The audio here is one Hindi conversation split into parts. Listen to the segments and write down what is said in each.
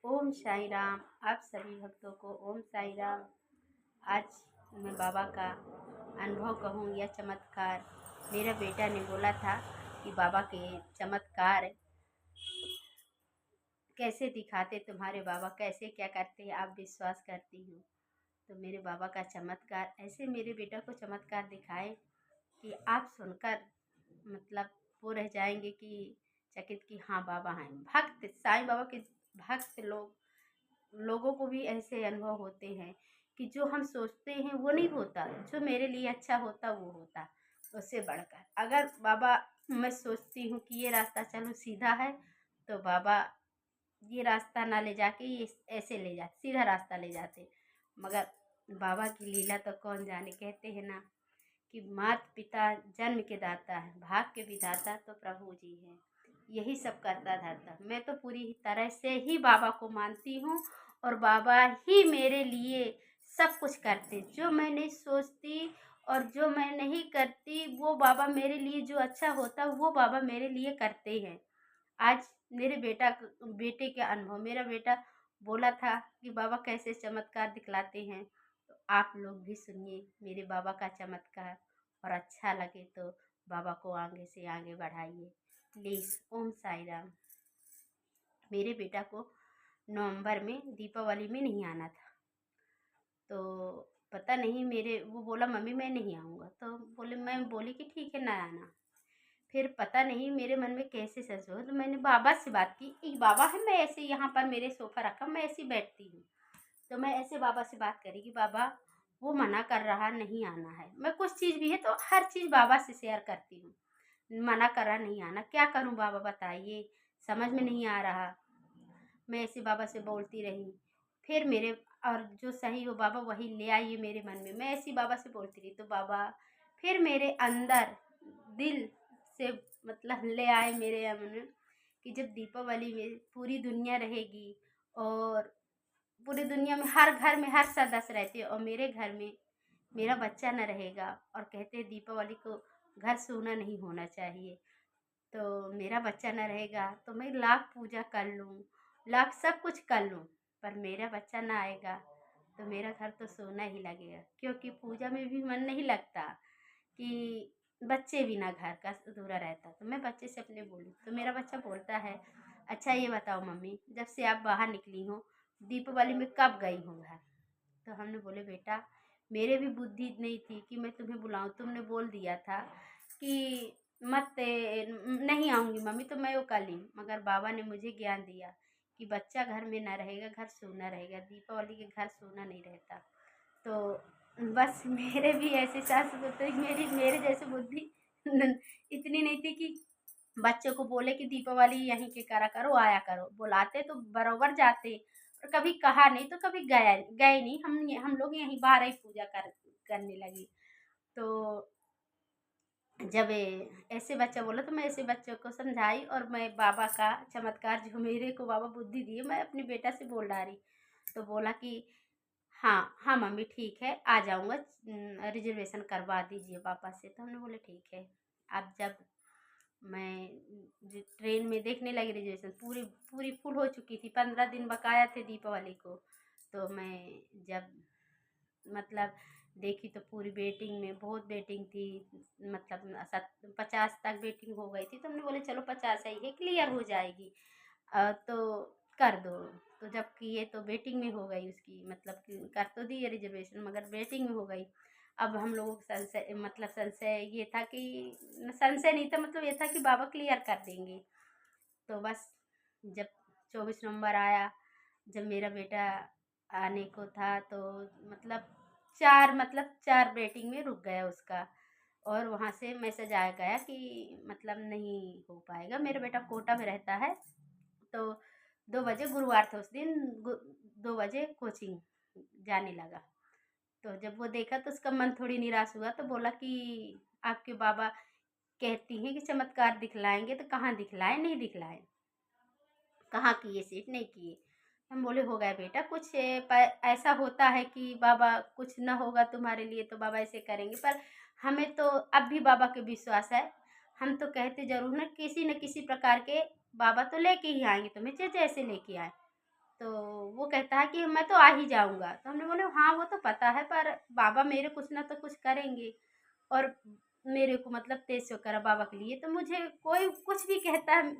ओम साई राम। आप सभी भक्तों को ओम साई राम। आज मैं बाबा का अनुभव कहूँ या चमत्कार। मेरा बेटा ने बोला था कि बाबा के चमत्कार कैसे दिखाते, तुम्हारे बाबा कैसे क्या करते हैं, आप विश्वास करती हो। तो मेरे बाबा का चमत्कार ऐसे मेरे बेटा को चमत्कार दिखाए कि आप सुनकर मतलब वो रह जाएंगे कि चकित कि हाँ बाबा हैं। भक्त साईं बाबा के भक्त लोगों को भी ऐसे अनुभव होते हैं कि जो हम सोचते हैं वो नहीं होता, जो मेरे लिए अच्छा होता वो होता। उससे बढ़कर अगर बाबा, मैं सोचती हूँ कि ये रास्ता चलो सीधा है, तो बाबा ये रास्ता ना ले जाके ये ऐसे ले जाते, सीधा रास्ता ले जाते। मगर बाबा की लीला तो कौन जाने। कहते हैं ना कि माता पिता जन्म के दाता है, भाग के विधाता तो प्रभु जी हैं। यही सब करता धरता। मैं तो पूरी तरह से ही बाबा को मानती हूँ और बाबा ही मेरे लिए सब कुछ करते। जो मैं नहीं सोचती और जो मैं नहीं करती वो बाबा मेरे लिए, जो अच्छा होता वो बाबा मेरे लिए करते हैं। आज मेरे बेटे के अनुभव, मेरा बेटा बोला था कि बाबा कैसे चमत्कार दिखलाते हैं। तो आप लोग भी सुनिए मेरे बाबा का चमत्कार, और अच्छा लगे तो बाबा को आगे से आगे बढ़ाइए प्लीज़। ओम साई राम। मेरे बेटा को नवंबर में दीपावली में नहीं आना था, तो पता नहीं मेरे वो बोला मम्मी मैं नहीं आऊँगा, तो मैं बोली कि ठीक है ना आना। फिर पता नहीं मेरे मन में कैसे सच हुआ, तो मैंने बाबा से बात की। एक बाबा है, मैं ऐसे यहाँ पर मेरे सोफ़ा रखा, मैं ऐसे बैठती हूँ। तो मैं ऐसे बाबा से बात करी कि बाबा वो मना कर रहा, नहीं आना है। मैं कुछ चीज़ भी है तो हर चीज़ बाबा से शेयर करती हूँ। मना कर रहा नहीं आना, क्या करूँ बाबा बताइए, समझ में नहीं आ रहा। मैं ऐसे बाबा से बोलती रही। फिर मेरे और जो सही हो बाबा वही ले आइए मेरे मन में। मैं ऐसी बाबा से बोलती रही तो बाबा फिर मेरे अंदर दिल से मतलब ले आए मेरे मन में कि जब दीपावली में पूरी दुनिया रहेगी और पूरी दुनिया में हर घर में हर सदस्य रहते हैं और मेरे घर में मेरा बच्चा न रहेगा, और कहते हैं दीपावली को घर सूना नहीं होना चाहिए, तो मेरा बच्चा न रहेगा तो मैं लाख पूजा कर लूँ, लाख सब कुछ कर लूँ, पर मेरा बच्चा ना आएगा तो मेरा घर तो सोना ही लगेगा। क्योंकि पूजा में भी मन नहीं लगता कि बच्चे बिना घर का अधूरा रहता। तो मैं बच्चे से अपने बोली तो मेरा बच्चा बोलता है, अच्छा ये बताओ मम्मी, जब से आप बाहर निकली हो दीपावली में कब गई हो घर? तो हमने बोले बेटा मेरे भी बुद्धि नहीं थी कि मैं तुम्हें बुलाऊं, तुमने बोल दिया था कि नहीं आऊँगी मम्मी, तो मैं वो कर ली। मगर बाबा ने मुझे ज्ञान दिया कि बच्चा घर में ना रहेगा घर सूना रहेगा, दीपावली के घर सूना नहीं रहता। तो बस मेरे भी ऐसे सास ससुर, मेरी मेरे जैसे बुद्धि इतनी नहीं थी कि बच्चों को बोले कि दीपावली यहीं के करा करो, आया करो। बुलाते तो बरोबर जाते, और कभी कहा नहीं तो कभी गए नहीं। हम लोग यहीं बाहर ही पूजा करने लगे। तो जब ऐसे बच्चा बोला तो मैं ऐसे बच्चों को समझाई, और मैं बाबा का चमत्कार जो मेरे को बाबा बुद्धि दिए मैं अपने बेटा से बोल डाली। तो बोला कि हाँ हाँ मम्मी ठीक है आ जाऊँगा, रिजर्वेशन करवा दीजिए पापा से। तो हमने बोले ठीक है। अब जब मैं ट्रेन में देखने लगी रिजर्वेशन पूरी पूरी फुल हो चुकी थी, 15 दिन बकाया थे दीपावली को। तो मैं जब मतलब देखी तो पूरी वेटिंग में बहुत वेटिंग थी, मतलब 50 तक वेटिंग हो गई थी। तो हमने बोले चलो 50 ही है, क्लियर हो जाएगी, तो कर दो। तो जब किए तो वेटिंग में हो गई उसकी, मतलब कि कर तो दिए रिजर्वेशन मगर वेटिंग में हो गई। अब हम लोगों को संशय ये था कि संशय नहीं था, मतलब ये था कि बाबा क्लियर कर देंगे। तो बस जब 24 नवंबर आया, जब मेरा बेटा आने को था, तो चार वेटिंग में रुक गया उसका, और वहाँ से मैसेज आ गया कि मतलब नहीं हो पाएगा। मेरा बेटा कोटा में रहता है, तो 2 बजे गुरुवार था उस दिन, 2 बजे कोचिंग जाने लगा। तो जब वो देखा तो उसका मन थोड़ी निराश हुआ, तो बोला कि आपके बाबा कहती हैं कि चमत्कार दिखलाएंगे, तो कहाँ दिखलाए, नहीं दिखलाए, कहाँ किए सीट नहीं किए। हम बोले हो गया बेटा, कुछ ऐसा होता है कि बाबा कुछ ना होगा तुम्हारे लिए तो बाबा ऐसे करेंगे, पर हमें तो अब भी बाबा के विश्वास है। हम तो कहते ज़रूर ना किसी न किसी प्रकार के बाबा तो लेके ही आएंगे तुम्हें, जैसे लेके आए। तो वो कहता है कि मैं तो आ ही जाऊँगा। तो हमने बोले हाँ, वो तो पता है पर बाबा मेरे कुछ ना तो कुछ करेंगे और मेरे को मतलब तेज करा बाबा के लिए। तो मुझे कोई कुछ भी कहता है,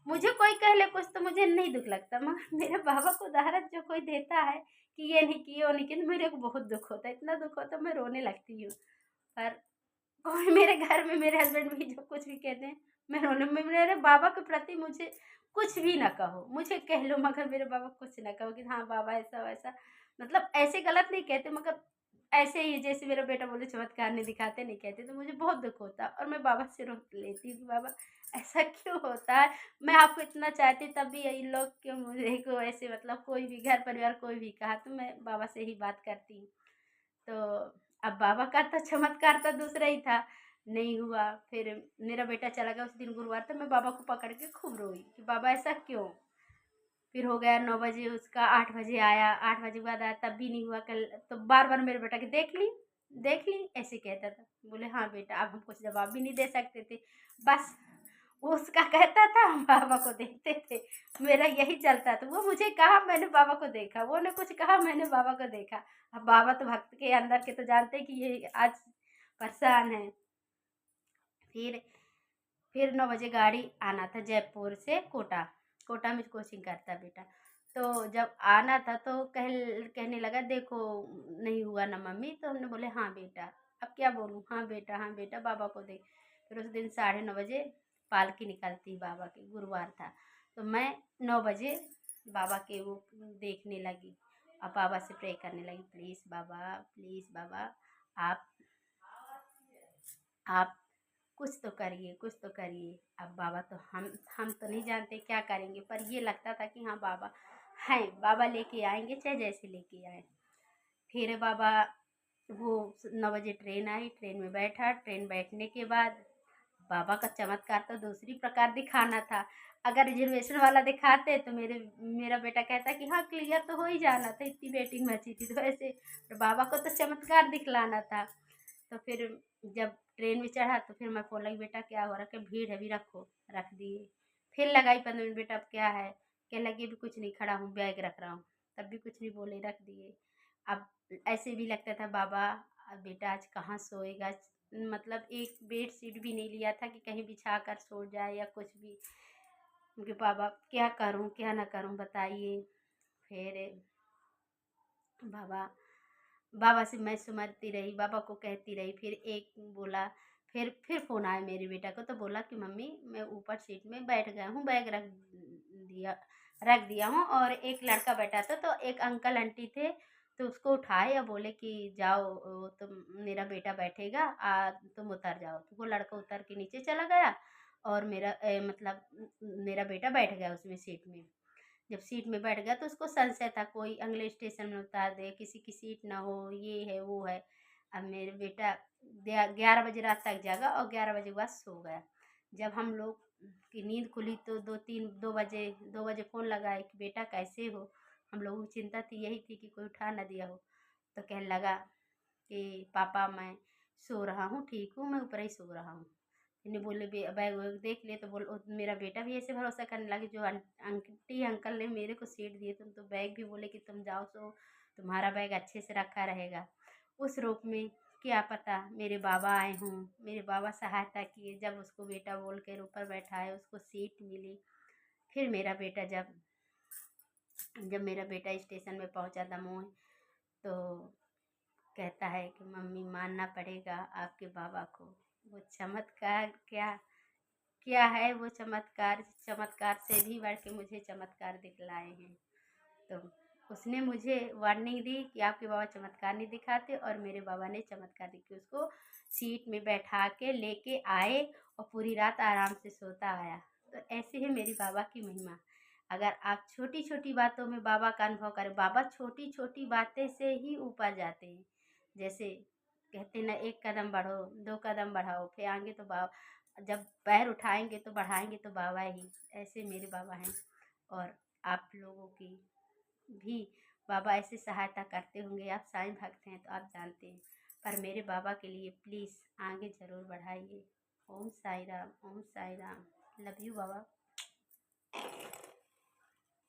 मुझे कोई कह ले कुछ तो मुझे नहीं दुःख लगता, मगर मेरे बाबा को उदाहरण जो कोई देता है कि ये नहीं की, वो नहीं की, तो मेरे को बहुत दुःख होता है, इतना दुःख होता है मैं रोने लगती हूँ। पर कोई मेरे घर में मेरे हस्बैंड भी जो कुछ भी कहते हैं, मैं रोने में मेरे बाबा के प्रति मुझे कुछ भी ना कहो, मुझे कह लो मगर मेरे बाबा को कुछ ना कहो कि हाँ बाबा ऐसा-वैसा, मतलब ऐसे गलत नहीं कहते मगर ऐसे ही जैसे मेरा बेटा बोले चमत्कार नहीं दिखाते, नहीं कहते, तो मुझे बहुत दुःख होता है और मैं बाबा से रो लेती हूँ कि बाबा ऐसा क्यों होता है? मैं आपको इतना चाहती तब भी इन लोग क्यों मुझे को ऐसे मतलब कोई भी घर परिवार कोई भी कहा तो मैं बाबा से ही बात करती हूँ। तो अब बाबा का तो चमत्कार तो दूसरा ही था, नहीं हुआ। फिर मेरा बेटा चला गया उस दिन गुरुवार, तो मैं बाबा को पकड़ के खूब रोई कि बाबा ऐसा क्यों? फिर हो गया 9 बजे उसका, 8 बजे आया, 8 बजे के बाद आया तब भी नहीं हुआ कल, तो बार-बार मेरे बेटा के देख ली, ऐसे कहता था। बोले हाँ बेटा, अब हम कुछ जवाब भी नहीं दे सकते थे। बस वो उसका कहता था, हम बाबा को देखते थे। मेरा यही चलता था। वो मुझे कहा मैंने बाबा को देखा, वो ने कुछ कहा मैंने बाबा को देखा। अब बाबा तो भक्त के अंदर के तो जानते हैं कि ये आज परेशान है। फिर फिर 9 बजे गाड़ी आना था जयपुर से कोटा, कोटा में कोचिंग करता है बेटा। तो जब आना था तो कहने लगा देखो नहीं हुआ ना मम्मी, तो हमने बोले हाँ बेटा, अब क्या बोलूँ, हाँ बेटा बाबा को देख। फिर उस दिन 9:30 बजे पालकी निकलती बाबा की, गुरुवार था। तो मैं 9 बजे बाबा के वो देखने लगी, अब बाबा से प्रे करने लगी, प्लीज़ बाबा आप आप कुछ तो करिए, कुछ तो करिए। अब बाबा तो हम तो नहीं जानते क्या करेंगे, पर ये लगता था कि हाँ बाबा हैं, बाबा लेके आएँगे चाहे जैसे लेके आएँ। फिर बाबा वो 9 बजे ट्रेन आई, ट्रेन में बैठा, ट्रेन बैठने के बाद बाबा का चमत्कार तो दूसरी प्रकार दिखाना था। अगर रिजर्वेशन वाला दिखाते तो मेरा बेटा कहता कि हाँ क्लियर तो हो ही जाना था, इतनी वेटिंग बची थी, तो ऐसे तो बाबा को तो चमत्कार दिखलाना था। तो फिर जब ट्रेन में चढ़ा तो फिर मैं फ़ोन लगी, बेटा क्या हो रहा है? कि भीड़ है, अभी रखो, रख दिए। फिर लगाई 15 मिनट, बेटा अब क्या है? कहने लगी अभी कुछ नहीं, खड़ा हूँ, बैग रख रहा हूँ। तब भी कुछ नहीं बोले, रख दिए। अब ऐसे भी लगता था बाबा बेटा आज कहाँ सोएगा, मतलब एक बेड शीट भी नहीं लिया था कि कहीं बिछा कर सो जाए या कुछ भी, क्योंकि बाबा क्या करूँ क्या ना करूँ बताइए। फिर बाबा बाबा से मैं सुमरती रही, बाबा को कहती रही। फिर एक बोला, फिर फ़ोन आया मेरे बेटा को, तो बोला कि मम्मी मैं ऊपर सीट में बैठ गया हूँ, बैग दिया रख दिया हूँ और एक लड़का बैठा था, तो एक अंकल आंटी थे, तो उसको उठाए और बोले कि जाओ तुम, मेरा बेटा बैठेगा, तुम उतर जाओ। तो वो लड़का उतर के नीचे चला गया और मतलब मेरा बेटा बैठ गया उसमें सीट में। जब सीट में बैठ गया तो उसको संशय था कोई अगले स्टेशन में उतार दे, किसी की सीट ना हो, ये है वो है। अब मेरे बेटा 11 बजे रात तक जागा और 11 बजे के बाद सो गया। जब हम लोग की नींद खुली तो 2 बजे फ़ोन लगाए कि बेटा कैसे हो? हम लोगों की चिंता थी, यही थी कि कोई उठा ना दिया हो। तो कहने लगा कि पापा मैं सो रहा हूँ, ठीक हूँ, मैं ऊपर ही सो रहा हूँ। इन्हें बोले बैग वैग देख लिए, तो बोल मेरा बेटा भी ऐसे भरोसा करने लगे जो आंटी अंकल ने मेरे को सीट दिए, तुम तो बैग भी बोले कि तुम जाओ सो, तुम्हारा बैग अच्छे से रखा रहेगा। उस रूप में क्या पता मेरे बाबा आए हों, मेरे बाबा सहायता किए, जब उसको बेटा बोल कर ऊपर बैठाए, उसको सीट मिली। फिर मेरा बेटा जब मेरा बेटा स्टेशन में पहुंचा दमोह, तो कहता है कि मम्मी मानना पड़ेगा आपके बाबा को, वो चमत्कार क्या क्या है, वो चमत्कार चमत्कार से भी बढ़ के मुझे चमत्कार दिखलाए हैं। तो उसने मुझे वार्निंग दी कि आपके बाबा चमत्कार नहीं दिखाते, और मेरे बाबा ने चमत्कार दिखे, उसको सीट में बैठा के लेके आए और पूरी रात आराम से सोता आया। तो ऐसे ही मेरी बाबा की महिमा। अगर आप छोटी छोटी बातों में बाबा का अनुभव करें, बाबा छोटी छोटी बातें से ही ऊपर जाते हैं। जैसे कहते हैं ना, एक कदम बढ़ो, दो कदम बढ़ाओ, फिर आगे तो बाबा, जब पैर उठाएंगे तो बढ़ाएंगे तो बाबा ही। ऐसे मेरे बाबा हैं, और आप लोगों की भी बाबा ऐसे सहायता करते होंगे। आप साईं भक्त हैं तो आप जानते हैं, पर मेरे बाबा के लिए प्लीज़ आगे ज़रूर बढ़ाइए। Om Sai Ram, Om Sai Ram. Love you Baba.